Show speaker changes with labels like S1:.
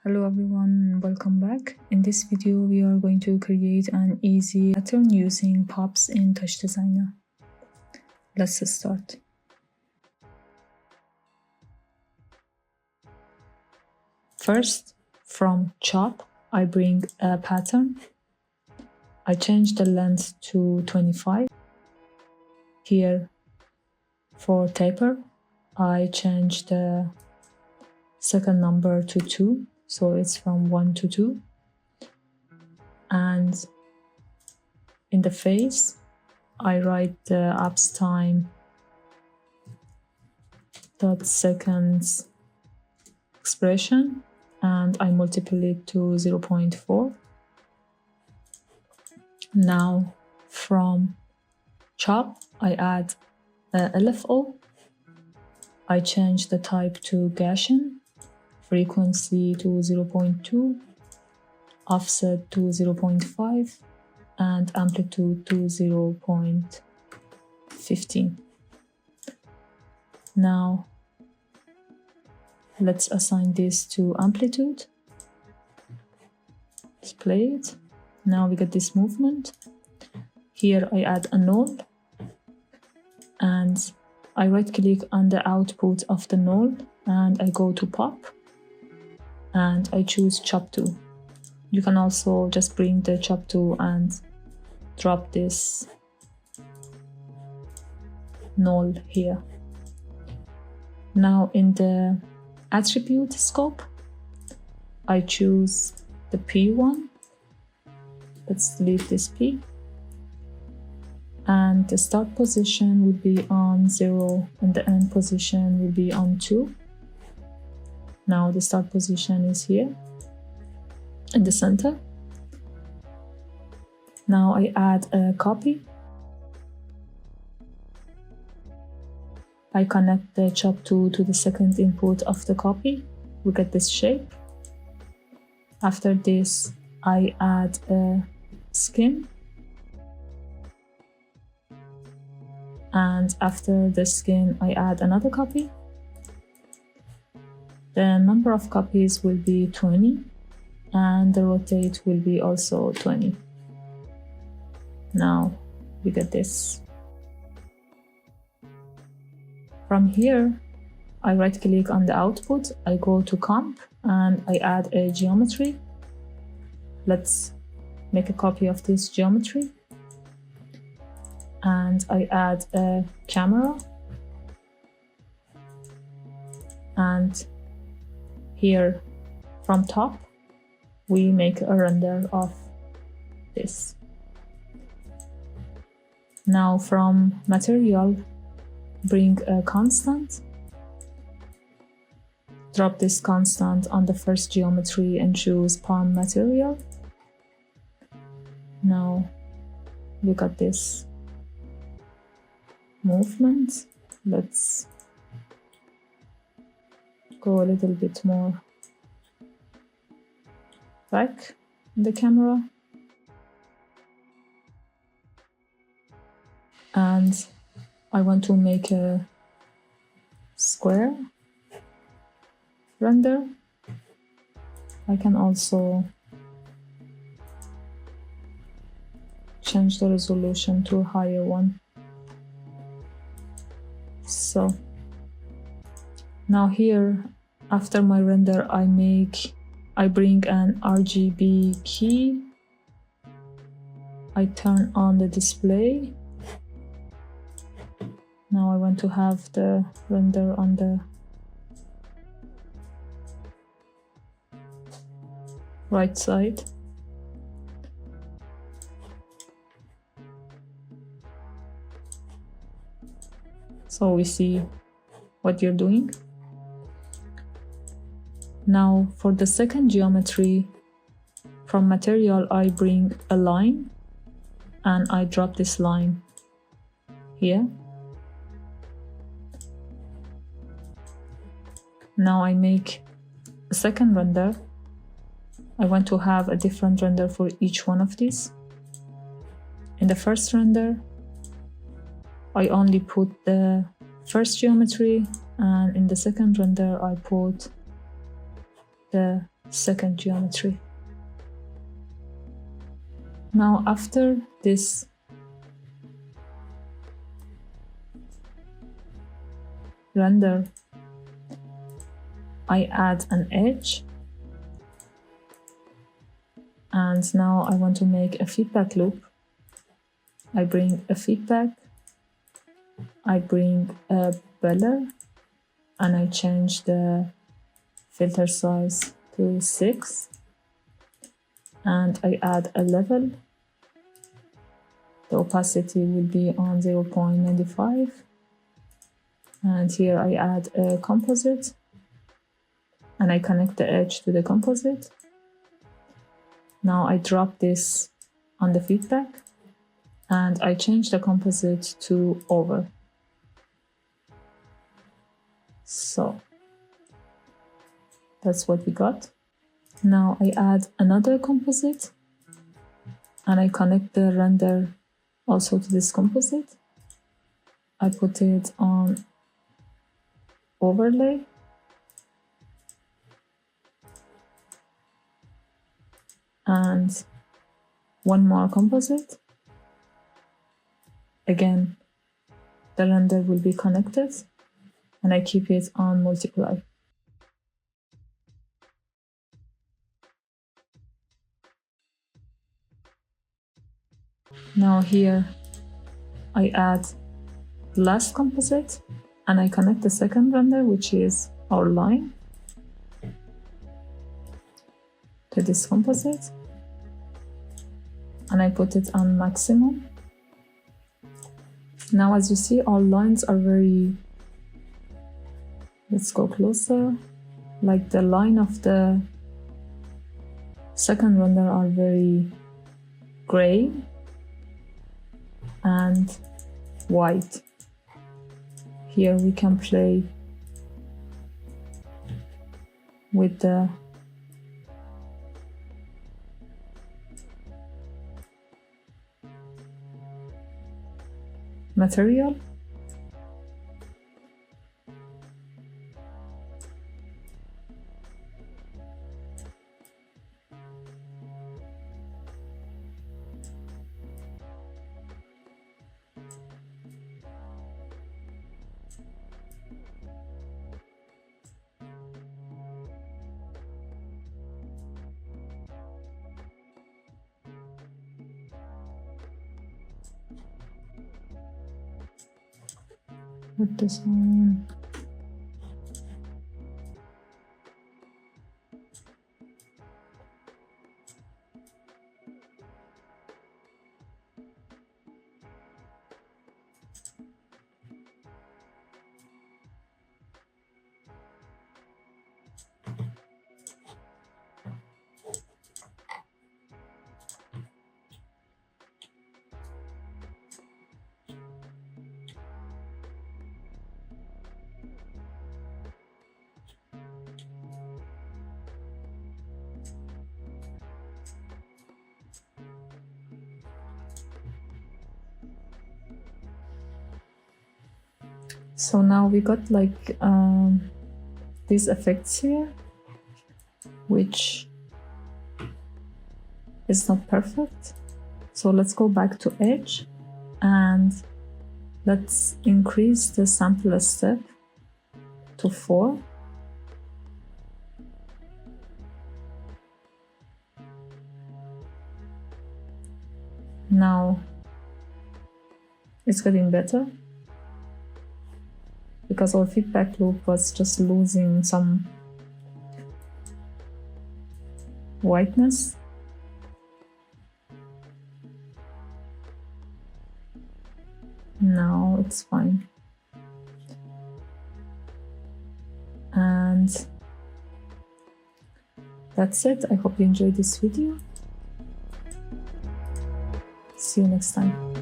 S1: Hello everyone, welcome back. In this video, we are going to create an easy pattern using pops in TouchDesigner. Let's start. First, from chop, I bring a pattern. I change the length to 25. Here, for taper, I change the second number to 2. So it's from 1 to 2. And in the face, I write the apps time dot seconds expression and I multiply it to 0.4. Now from chop, I add LFO. I change the type to Gaussian, frequency to 0.2, offset to 0.5, and amplitude to 0.15. Now, let's assign this to amplitude. Let's play it. Now we get this movement. Here I add a null, and I right-click on the output of the null, and I go to pop. And I choose chop to. You can also just bring the chop to and drop this null here. Now in the attribute scope, I choose the P one. Let's delete this P. And the start position will be on 0 and the end position will be on 2. Now the start position is here in the center. Now I add a copy. I connect the chop to the second input of the copy. We get this shape. After this, I add a skin. And after the skin, I add another copy. The number of copies will be 20 and the rotate will be also 20. Now we get this. From here, I right click on the output, I go to comp and I add a geometry. Let's make a copy of this geometry. And I add a camera. And here from top, we make a render of this. Now from material, bring a constant. Drop this constant on the first geometry and choose palm material. Now look at this movement. Let's go a little bit more back in the camera. And I want to make a square render. I can also change the resolution to a higher one. So now here, after my render, I bring an RGB key. I turn on the display. Now I want to have the render on the right side. So we see what you're doing. Now for the second geometry, from material I bring a line and I drop this line here. Now I make a second render. I want to have a different render for each one of these. In the first render, I only put the first geometry, and in the second render I put the second geometry. Now after this render, I add an edge, and now I want to make a feedback loop. I bring a feedback, I bring a beller, and I change the filter size to 6, and I add a level. The opacity will be on 0.95, and here I add a composite, and I connect the edge to the composite. Now I drop this on the feedback, and I change the composite to over. So that's what we got. Now I add another composite, and I connect the render also to this composite. I put it on overlay, and one more composite. Again, the render will be connected, and I keep it on multiply. Now here I add last composite, and I connect the second render, which is our line, to this composite, and I put it on maximum. Now as you see, our lines are very, let's go closer, like the line of the second render are very gray and white. Here we can play with the material. Put this on. So now we got like these effects here, which is not perfect. So let's go back to edge, and let's increase the sample step to 4. Now it's getting better, because our feedback loop was just losing some whiteness. Now it's fine. And that's it. I hope you enjoyed this video. See you next time.